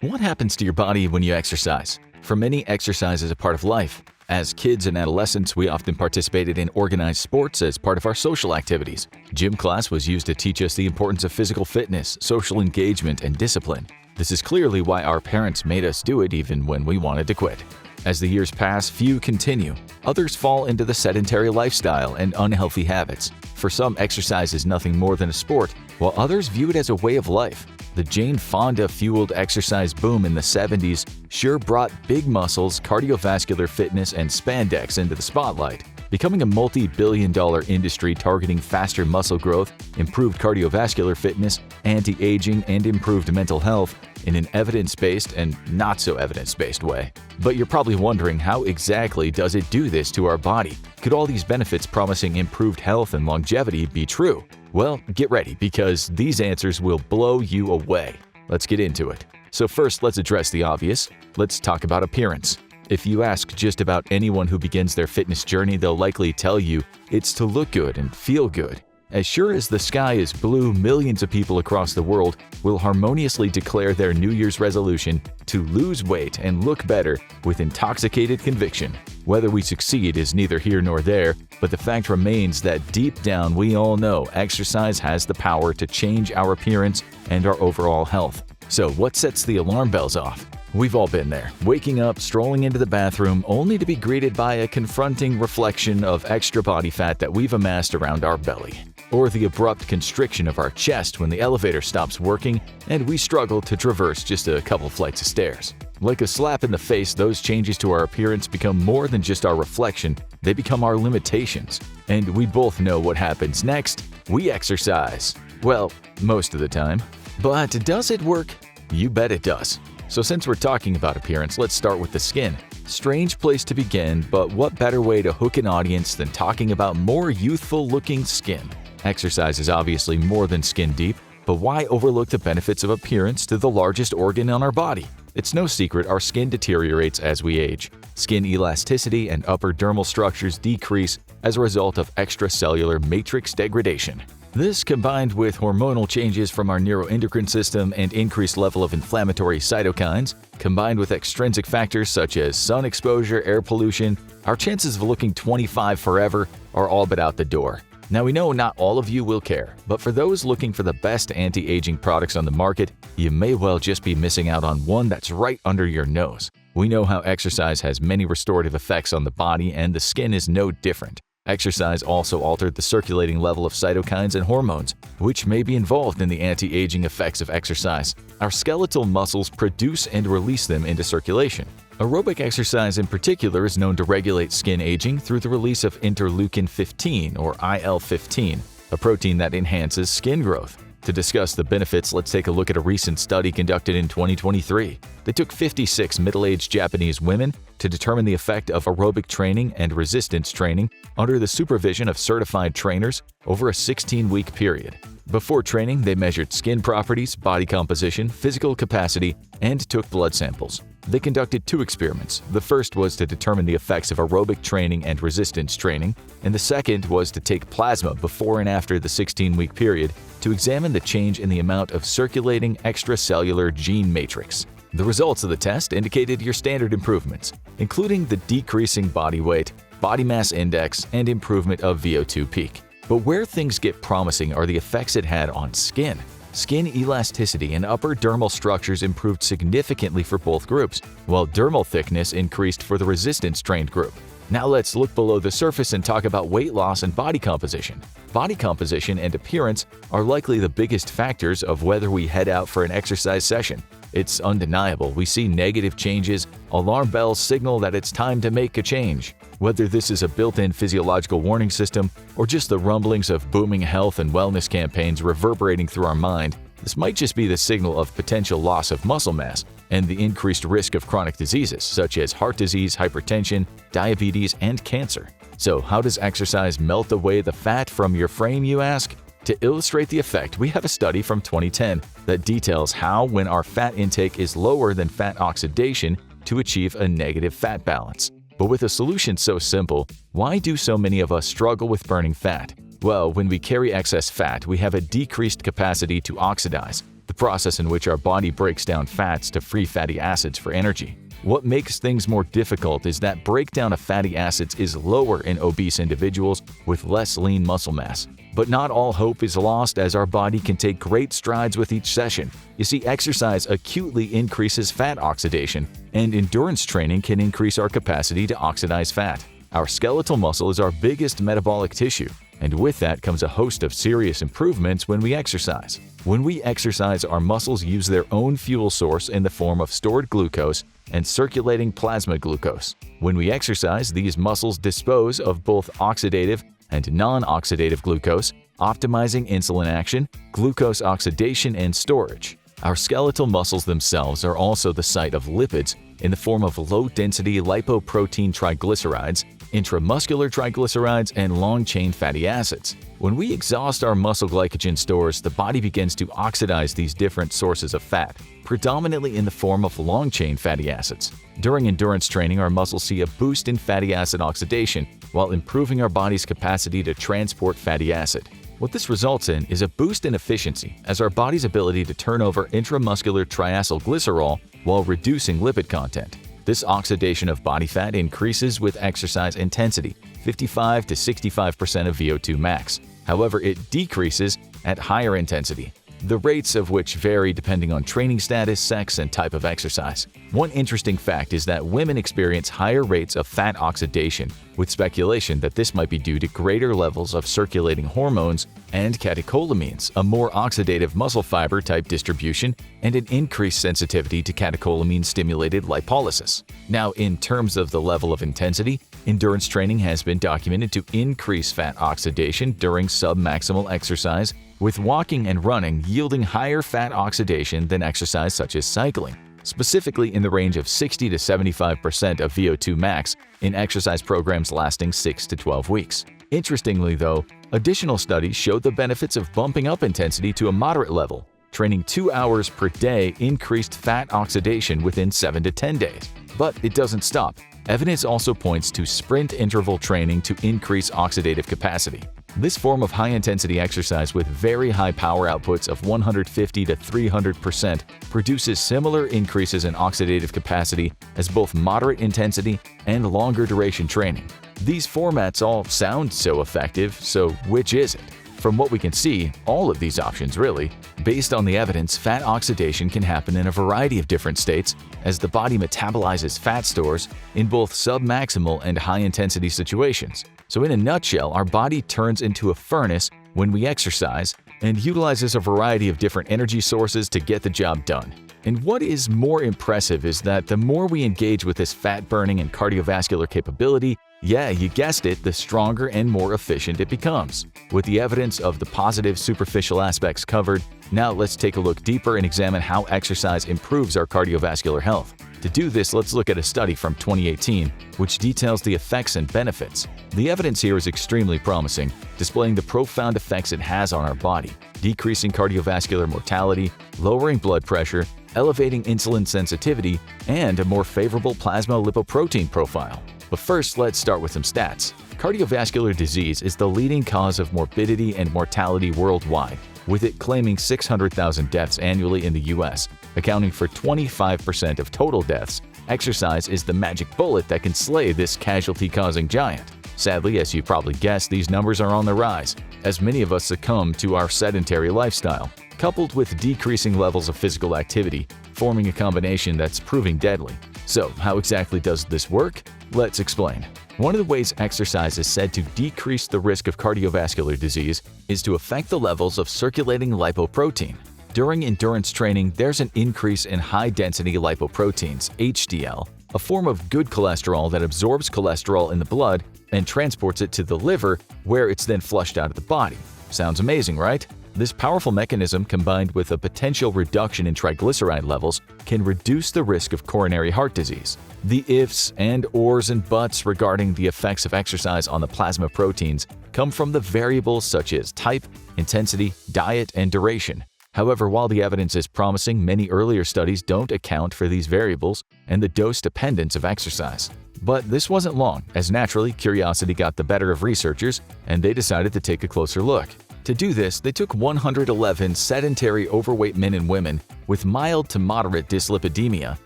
What happens to your body when you exercise? For many, exercise is a part of life. As kids and adolescents, we often participated in organized sports as part of our social activities. Gym class was used to teach us the importance of physical fitness, social engagement, and discipline. This is clearly why our parents made us do it even when we wanted to quit. As the years pass, few continue. Others fall into the sedentary lifestyle and unhealthy habits. For some, exercise is nothing more than a sport, while others view it as a way of life. The Jane Fonda-fueled exercise boom in the 70s sure brought big muscles, cardiovascular fitness, and spandex into the spotlight. Becoming a multi-billion-dollar industry targeting faster muscle growth, improved cardiovascular fitness, anti-aging, and improved mental health in an evidence-based and not-so-evidence-based way. But you're probably wondering, how exactly does it do this to our body? Could all these benefits promising improved health and longevity be true? Well, get ready, because these answers will blow you away. Let's get into it. So first, let's address the obvious. Let's talk about appearance. If you ask just about anyone who begins their fitness journey, they'll likely tell you it's to look good and feel good. As sure as the sky is blue, millions of people across the world will harmoniously declare their New Year's resolution to lose weight and look better with intoxicated conviction. Whether we succeed is neither here nor there, but the fact remains that deep down we all know exercise has the power to change our appearance and our overall health. So what sets the alarm bells off? We've all been there, waking up, strolling into the bathroom, only to be greeted by a confronting reflection of extra body fat that we've amassed around our belly. Or the abrupt constriction of our chest when the elevator stops working and we struggle to traverse just a couple flights of stairs. Like a slap in the face, those changes to our appearance become more than just our reflection, they become our limitations. And we both know what happens next. We exercise. Well, most of the time. But does it work? You bet it does. So since we're talking about appearance, let's start with the skin. Strange place to begin, but what better way to hook an audience than talking about more youthful-looking skin? Exercise is obviously more than skin deep, but why overlook the benefits of appearance to the largest organ on our body? It's no secret our skin deteriorates as we age. Skin elasticity and upper dermal structures decrease as a result of extracellular matrix degradation. This, combined with hormonal changes from our neuroendocrine system and increased level of inflammatory cytokines, combined with extrinsic factors such as sun exposure, air pollution, our chances of looking 25 forever are all but out the door. Now, we know not all of you will care, but for those looking for the best anti-aging products on the market, you may well just be missing out on one that's right under your nose. We know how exercise has many restorative effects on the body, and the skin is no different. Exercise also altered the circulating level of cytokines and hormones, which may be involved in the anti-aging effects of exercise. Our skeletal muscles produce and release them into circulation. Aerobic exercise in particular is known to regulate skin aging through the release of interleukin-15 or IL-15, a protein that enhances skin growth. To discuss the benefits, let's take a look at a recent study conducted in 2023. They took 56 middle-aged Japanese women to determine the effect of aerobic training and resistance training under the supervision of certified trainers over a 16-week period. Before training, they measured skin properties, body composition, physical capacity, and took blood samples. They conducted two experiments. The first was to determine the effects of aerobic training and resistance training, and the second was to take plasma before and after the 16-week period to examine the change in the amount of circulating extracellular gene matrix. The results of the test indicated your standard improvements, including the decreasing body weight, body mass index, and improvement of VO2 peak. But where things get promising are the effects it had on skin. Skin elasticity and upper dermal structures improved significantly for both groups, while dermal thickness increased for the resistance-trained group. Now let's look below the surface and talk about weight loss and body composition. Body composition and appearance are likely the biggest factors of whether we head out for an exercise session. It's undeniable we see negative changes, alarm bells signal that it's time to make a change. Whether this is a built-in physiological warning system or just the rumblings of booming health and wellness campaigns reverberating through our mind, this might just be the signal of potential loss of muscle mass and the increased risk of chronic diseases such as heart disease, hypertension, diabetes, and cancer. So how does exercise melt away the fat from your frame, you ask? To illustrate the effect, we have a study from 2010 that details how, when our fat intake is lower than fat oxidation, to achieve a negative fat balance. But with a solution so simple, why do so many of us struggle with burning fat? Well, when we carry excess fat, we have a decreased capacity to oxidize. the process in which our body breaks down fats to free fatty acids for energy. What makes things more difficult is that breakdown of fatty acids is lower in obese individuals with less lean muscle mass. But not all hope is lost, as our body can take great strides with each session. You see, exercise acutely increases fat oxidation, and endurance training can increase our capacity to oxidize fat. Our skeletal muscle is our biggest metabolic tissue, and with that comes a host of serious improvements when we exercise. When we exercise, our muscles use their own fuel source in the form of stored glucose and circulating plasma glucose. When we exercise, these muscles dispose of both oxidative and non-oxidative glucose, optimizing insulin action, glucose oxidation, and storage. Our skeletal muscles themselves are also the site of lipids in the form of low-density lipoprotein triglycerides, intramuscular triglycerides, and long-chain fatty acids. When we exhaust our muscle glycogen stores, the body begins to oxidize these different sources of fat, predominantly in the form of long-chain fatty acids. During endurance training, our muscles see a boost in fatty acid oxidation while improving our body's capacity to transport fatty acid. What this results in is a boost in efficiency, as our body's ability to turn over intramuscular triacylglycerol while reducing lipid content. This oxidation of body fat increases with exercise intensity, 55 to 65% of VO2 max. However, it decreases at higher intensity, the rates of which vary depending on training status, sex, and type of exercise. One interesting fact is that women experience higher rates of fat oxidation, with speculation that this might be due to greater levels of circulating hormones and catecholamines, a more oxidative muscle fiber type distribution, and an increased sensitivity to catecholamine-stimulated lipolysis. Now, in terms of the level of intensity, endurance training has been documented to increase fat oxidation during submaximal exercise, with walking and running yielding higher fat oxidation than exercise such as cycling, specifically in the range of 60 to 75% of VO2 max in exercise programs lasting 6 to 12 weeks. Interestingly though, additional studies showed the benefits of bumping up intensity to a moderate level. Training 2 hours per day increased fat oxidation within 7 to 10 days. But it doesn't stop. Evidence also points to sprint interval training to increase oxidative capacity. This form of high-intensity exercise with very high power outputs of 150 to 300% produces similar increases in oxidative capacity as both moderate intensity and longer duration training. These formats all sound so effective, so which is it? From what we can see, all of these options really. Based on the evidence, fat oxidation can happen in a variety of different states as the body metabolizes fat stores in both submaximal and high-intensity situations. So in a nutshell, our body turns into a furnace when we exercise and utilizes a variety of different energy sources to get the job done. And what is more impressive is that the more we engage with this fat-burning and cardiovascular capability, yeah, you guessed it, the stronger and more efficient it becomes. With the evidence of the positive superficial aspects covered, now let's take a look deeper and examine how exercise improves our cardiovascular health. To do this, let's look at a study from 2018, which details the effects and benefits. The evidence here is extremely promising, displaying the profound effects it has on our body, decreasing cardiovascular mortality, lowering blood pressure, elevating insulin sensitivity, and a more favorable plasma lipoprotein profile. But first, let's start with some stats. Cardiovascular disease is the leading cause of morbidity and mortality worldwide, with it claiming 600,000 deaths annually in the US, accounting for 25% of total deaths. Exercise is the magic bullet that can slay this casualty-causing giant. Sadly, as you probably guessed, these numbers are on the rise, as many of us succumb to our sedentary lifestyle, coupled with decreasing levels of physical activity, forming a combination that's proving deadly. So, how exactly does this work? Let's explain. One of the ways exercise is said to decrease the risk of cardiovascular disease is to affect the levels of circulating lipoprotein. During endurance training, there's an increase in high-density lipoproteins, HDL, a form of good cholesterol that absorbs cholesterol in the blood and transports it to the liver, where it's then flushed out of the body. Sounds amazing, right? This powerful mechanism, combined with a potential reduction in triglyceride levels, can reduce the risk of coronary heart disease. The ifs and ors and buts regarding the effects of exercise on the plasma proteins come from the variables such as type, intensity, diet, and duration. However, while the evidence is promising, many earlier studies don't account for these variables and the dose dependence of exercise. But this wasn't long, as naturally, curiosity got the better of researchers, and they decided to take a closer look. To do this, they took 111 sedentary overweight men and women with mild to moderate dyslipidemia,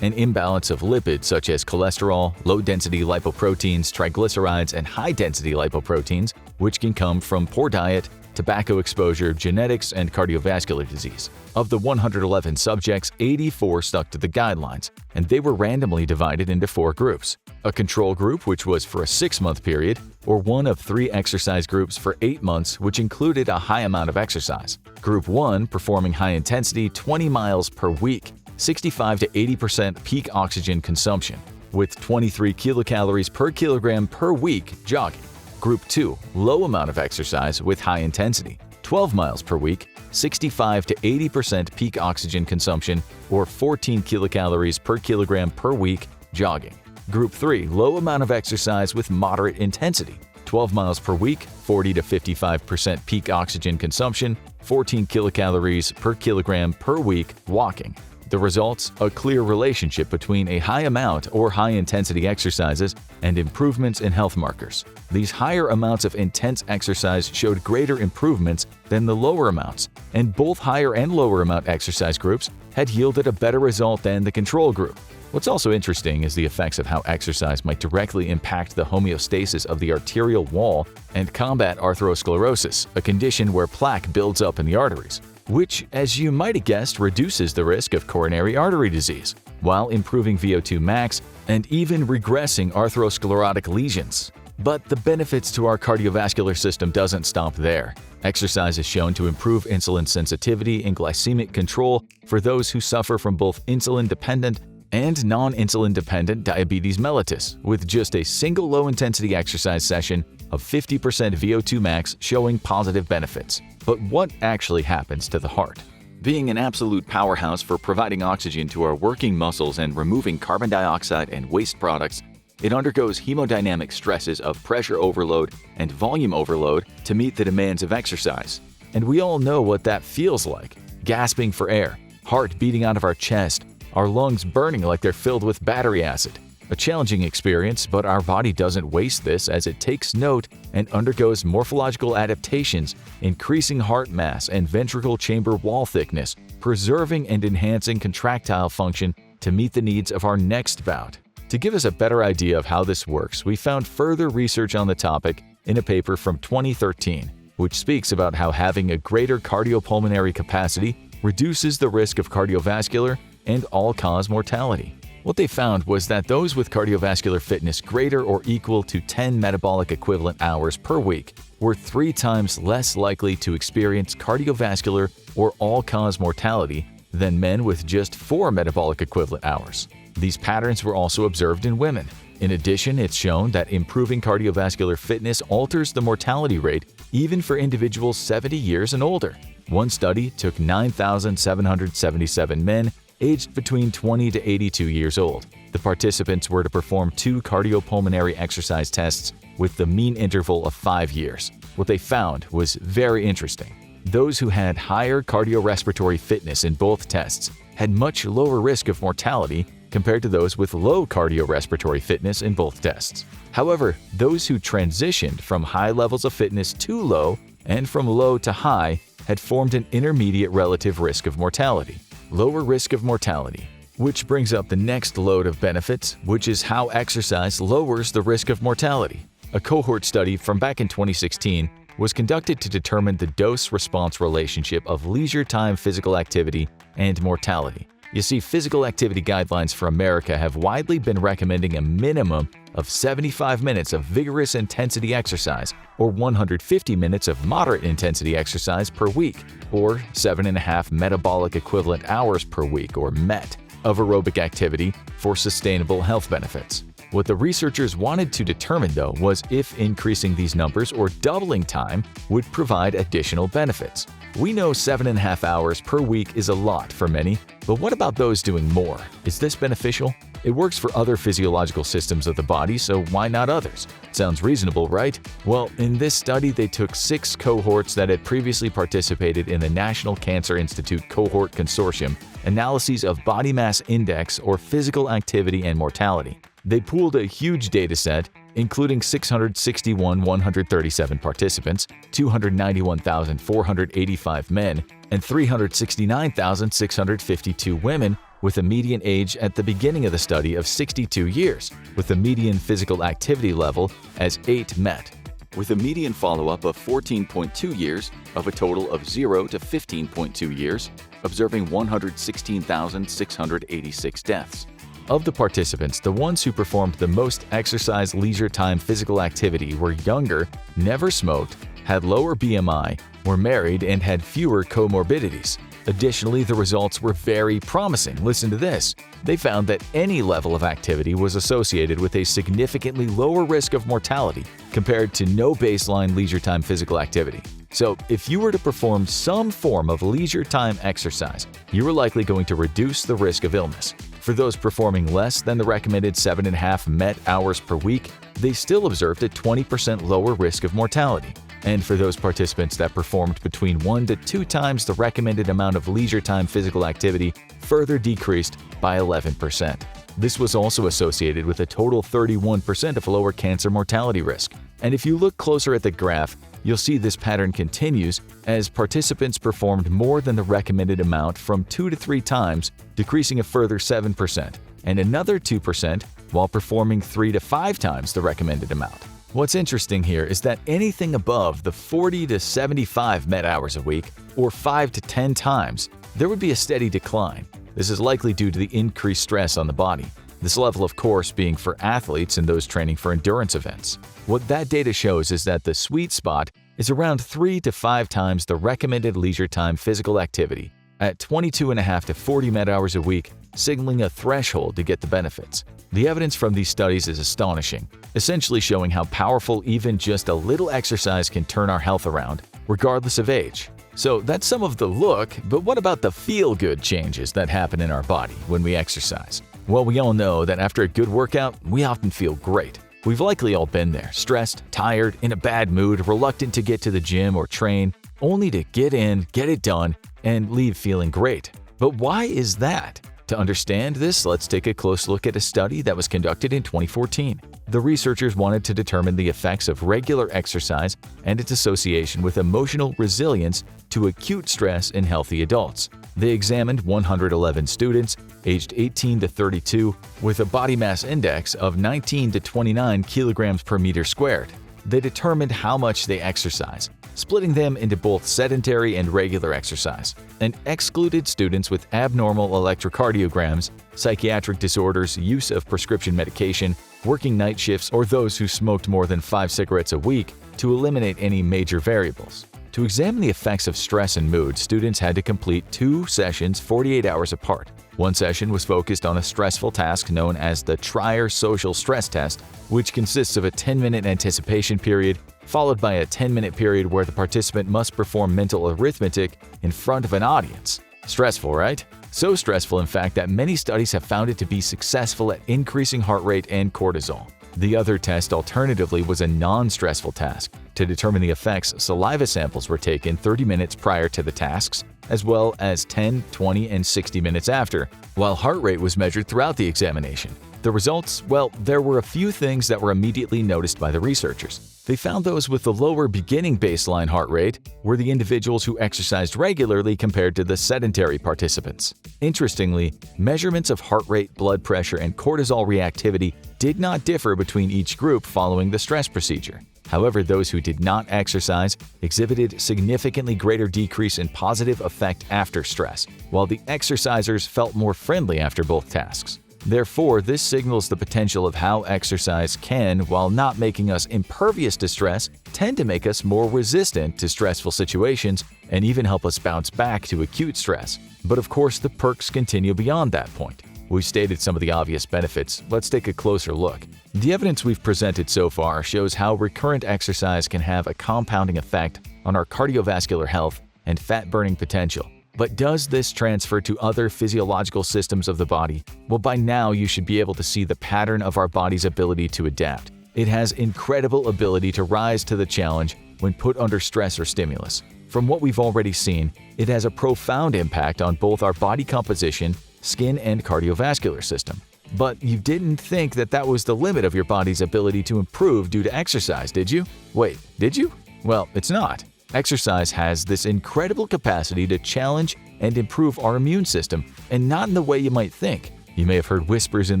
an imbalance of lipids such as cholesterol, low-density lipoproteins, triglycerides, and high-density lipoproteins, which can come from poor diet, tobacco exposure, genetics, and cardiovascular disease. Of the 111 subjects, 84 stuck to the guidelines, and they were randomly divided into 4 groups: a control group, which was for a 6-month period, or one of 3 exercise groups for 8 months, which included a high amount of exercise. Group 1 performing high intensity 20 miles per week, 65 to 80% peak oxygen consumption, with 23 kilocalories per kilogram per week jogging. Group 2, low amount of exercise with high intensity, 12 miles per week, 65 to 80% peak oxygen consumption, or 14 kilocalories per kilogram per week jogging. Group 3, low amount of exercise with moderate intensity, 12 miles per week, 40 to 55% peak oxygen consumption, 14 kilocalories per kilogram per week walking. The results? A clear relationship between a high amount or high-intensity exercises and improvements in health markers. These higher amounts of intense exercise showed greater improvements than the lower amounts, and both higher and lower amount exercise groups had yielded a better result than the control group. What's also interesting is the effects of how exercise might directly impact the homeostasis of the arterial wall and combat atherosclerosis, a condition where plaque builds up in the arteries, which, as you might have guessed, reduces the risk of coronary artery disease, while improving VO2 max and even regressing atherosclerotic lesions. But the benefits to our cardiovascular system doesn't stop there. Exercise is shown to improve insulin sensitivity and glycemic control for those who suffer from both insulin-dependent and non-insulin-dependent diabetes mellitus, with just a single low-intensity exercise session of 50% VO2 max showing positive benefits. But what actually happens to the heart? Being an absolute powerhouse for providing oxygen to our working muscles and removing carbon dioxide and waste products, it undergoes hemodynamic stresses of pressure overload and volume overload to meet the demands of exercise. And we all know what that feels like: gasping for air, heart beating out of our chest, our lungs burning like they're filled with battery acid. A challenging experience, but our body doesn't waste this as it takes note and undergoes morphological adaptations, increasing heart mass and ventricle chamber wall thickness, preserving and enhancing contractile function to meet the needs of our next bout. To give us a better idea of how this works, we found further research on the topic in a paper from 2013, which speaks about how having a greater cardiopulmonary capacity reduces the risk of cardiovascular and all-cause mortality. What they found was that those with cardiovascular fitness greater or equal to 10 metabolic equivalent hours per week were 3 times less likely to experience cardiovascular or all-cause mortality than men with just 4 metabolic equivalent hours. These patterns were also observed in women. In addition, it's shown that improving cardiovascular fitness alters the mortality rate even for individuals 70 years and older. One study took 9,777 men aged between 20 to 82 years old. The participants were to perform 2 cardiopulmonary exercise tests with the mean interval of 5 years. What they found was very interesting. Those who had higher cardiorespiratory fitness in both tests had much lower risk of mortality compared to those with low cardiorespiratory fitness in both tests. However, those who transitioned from high levels of fitness to low and from low to high had formed an intermediate relative risk of mortality. Lower risk of mortality, which brings up the next load of benefits, which is how exercise lowers the risk of mortality. A cohort study from back in 2016 was conducted to determine the dose-response relationship of leisure time physical activity and mortality. You see, physical activity guidelines for America have widely been recommending a minimum of 75 minutes of vigorous intensity exercise or 150 minutes of moderate intensity exercise per week, or 7.5 metabolic equivalent hours per week, or MET, of aerobic activity for sustainable health benefits. What the researchers wanted to determine, though, was if increasing these numbers or doubling time would provide additional benefits. We know 7.5 hours per week is a lot for many, but what about those doing more? Is this beneficial? It works for other physiological systems of the body, so why not others? Sounds reasonable, right? Well, in this study, they took 6 cohorts that had previously participated in the National Cancer Institute Cohort Consortium analyses of body mass index or physical activity and mortality. They pooled a huge data set including 661,137 participants, 291,485 men, and 369,652 women, with a median age at the beginning of the study of 62 years, with a median physical activity level as 8 met, with a median follow-up of 14.2 years of a total of 0 to 15.2 years, observing 116,686 deaths. Of the participants, the ones who performed the most exercise leisure time physical activity were younger, never smoked, had lower BMI, were married, and had fewer comorbidities. Additionally, the results were very promising. Listen to this. They found that any level of activity was associated with a significantly lower risk of mortality compared to no baseline leisure time physical activity. So, if you were to perform some form of leisure time exercise, you are likely going to reduce the risk of illness. For those performing less than the recommended 7.5 MET hours per week, they still observed a 20% lower risk of mortality. And for those participants that performed between 1 to 2 times the recommended amount of leisure time physical activity, further decreased by 11%. This was also associated with a total 31% of lower cancer mortality risk. And if you look closer at the graph, you'll see this pattern continues as participants performed more than the recommended amount from 2 to 3 times, decreasing a further 7%, and another 2% while performing 3 to 5 times the recommended amount. What's interesting here is that anything above the 40 to 75 MET hours a week, or 5 to 10 times, there would be a steady decline. This is likely due to the increased stress on the body. This level, of course, being for athletes and those training for endurance events. What that data shows is that the sweet spot is around 3 to 5 times the recommended leisure time physical activity, at 22.5 to 40 MET hours a week, signaling a threshold to get the benefits. The evidence from these studies is astonishing, essentially showing how powerful even just a little exercise can turn our health around, regardless of age. So that's some of the look, but what about the feel-good changes that happen in our body when we exercise? Well, we all know that after a good workout, we often feel great. We've likely all been there, stressed, tired, in a bad mood, reluctant to get to the gym or train, only to get in, get it done, and leave feeling great. But why is that? To understand this, let's take a close look at a study that was conducted in 2014. The researchers wanted to determine the effects of regular exercise and its association with emotional resilience to acute stress in healthy adults. They examined 111 students aged 18 to 32 with a body mass index of 19 to 29 kilograms per meter squared. They determined how much they exercise, splitting them into both sedentary and regular exercise, and excluded students with abnormal electrocardiograms, psychiatric disorders, use of prescription medication, working night shifts, or those who smoked more than 5 cigarettes a week to eliminate any major variables. To examine the effects of stress and mood, students had to complete 2 sessions 48 hours apart. One session was focused on a stressful task known as the Trier Social Stress Test, which consists of a 10-minute anticipation period, followed by a 10-minute period where the participant must perform mental arithmetic in front of an audience. Stressful, right? So stressful, in fact, that many studies have found it to be successful at increasing heart rate and cortisol. The other test, alternatively, was a non-stressful task. To determine the effects, saliva samples were taken 30 minutes prior to the tasks, as well as 10, 20, and 60 minutes after, while heart rate was measured throughout the examination. The results? Well, there were a few things that were immediately noticed by the researchers. They found those with the lower beginning baseline heart rate were the individuals who exercised regularly compared to the sedentary participants. Interestingly, measurements of heart rate, blood pressure, and cortisol reactivity did not differ between each group following the stress procedure. However, those who did not exercise exhibited significantly greater decrease in positive effect after stress, while the exercisers felt more friendly after both tasks. Therefore, this signals the potential of how exercise can, while not making us impervious to stress, tend to make us more resistant to stressful situations and even help us bounce back to acute stress. But of course, the perks continue beyond that point. We've stated some of the obvious benefits. Let's take a closer look. The evidence we've presented so far shows how recurrent exercise can have a compounding effect on our cardiovascular health and fat-burning potential. But does this transfer to other physiological systems of the body? Well, by now you should be able to see the pattern of our body's ability to adapt. It has incredible ability to rise to the challenge when put under stress or stimulus. From what we've already seen, it has a profound impact on both our body composition, skin, and cardiovascular system. But you didn't think that that was the limit of your body's ability to improve due to exercise, did you? Wait, did you? Well, it's not. Exercise has this incredible capacity to challenge and improve our immune system, and not in the way you might think. You may have heard whispers in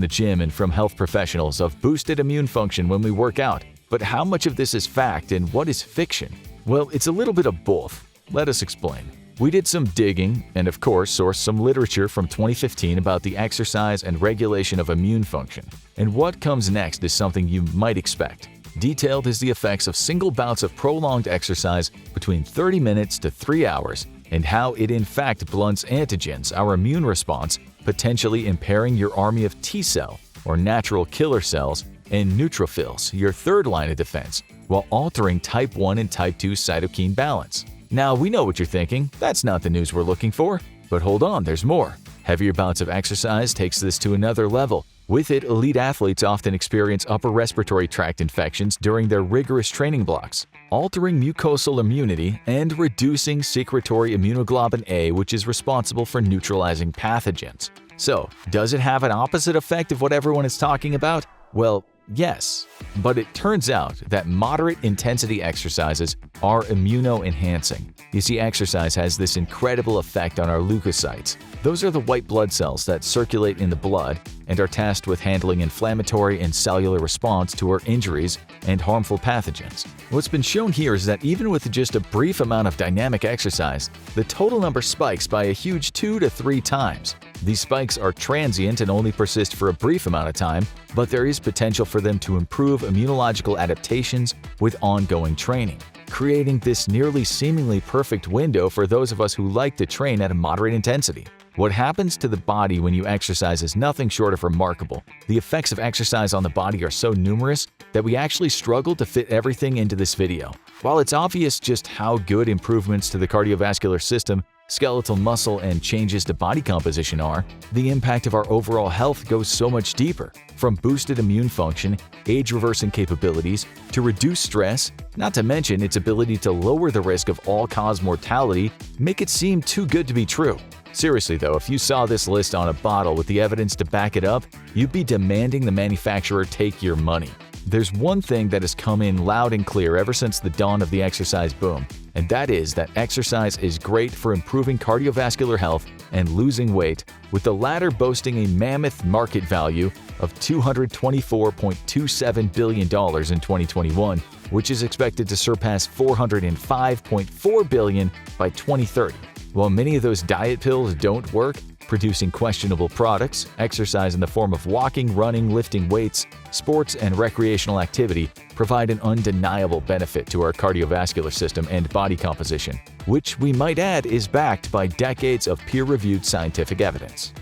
the gym and from health professionals of boosted immune function when we work out, but how much of this is fact and what is fiction? Well, it's a little bit of both. Let us explain. We did some digging and, of course, sourced some literature from 2015 about the exercise and regulation of immune function. And what comes next is something you might expect. Detailed is the effects of single bouts of prolonged exercise between 30 minutes to 3 hours and how it in fact blunts antigens, our immune response, potentially impairing your army of T-cell or natural killer cells and neutrophils, your third line of defense, while altering type 1 and type 2 cytokine balance. Now, we know what you're thinking, that's not the news we're looking for. But hold on, there's more. Heavier bouts of exercise takes this to another level. With it, elite athletes often experience upper respiratory tract infections during their rigorous training blocks, altering mucosal immunity and reducing secretory immunoglobulin A, which is responsible for neutralizing pathogens. So, does it have an opposite effect of what everyone is talking about? Well, yes, but it turns out that moderate intensity exercises are immuno-enhancing. You see, exercise has this incredible effect on our leukocytes. Those are the white blood cells that circulate in the blood and are tasked with handling inflammatory and cellular response to our injuries and harmful pathogens. What's been shown here is that even with just a brief amount of dynamic exercise, the total number spikes by a huge 2 to 3 times. These spikes are transient and only persist for a brief amount of time, but there is potential for them to improve immunological adaptations with ongoing training, creating this nearly seemingly perfect window for those of us who like to train at a moderate intensity. What happens to the body when you exercise is nothing short of remarkable. The effects of exercise on the body are so numerous that we actually struggle to fit everything into this video. While it's obvious just how good improvements to the cardiovascular system, skeletal muscle, and changes to body composition are, the impact of our overall health goes so much deeper. From boosted immune function, age-reversing capabilities, to reduced stress, not to mention its ability to lower the risk of all-cause mortality, make it seem too good to be true. Seriously though, if you saw this list on a bottle with the evidence to back it up, you'd be demanding the manufacturer take your money. There's one thing that has come in loud and clear ever since the dawn of the exercise boom, and that is that exercise is great for improving cardiovascular health and losing weight, with the latter boasting a mammoth market value of $224.27 billion in 2021, which is expected to surpass $405.4 billion by 2030. While many of those diet pills don't work, producing questionable products, exercise in the form of walking, running, lifting weights, sports, and recreational activity provide an undeniable benefit to our cardiovascular system and body composition, which we might add is backed by decades of peer-reviewed scientific evidence.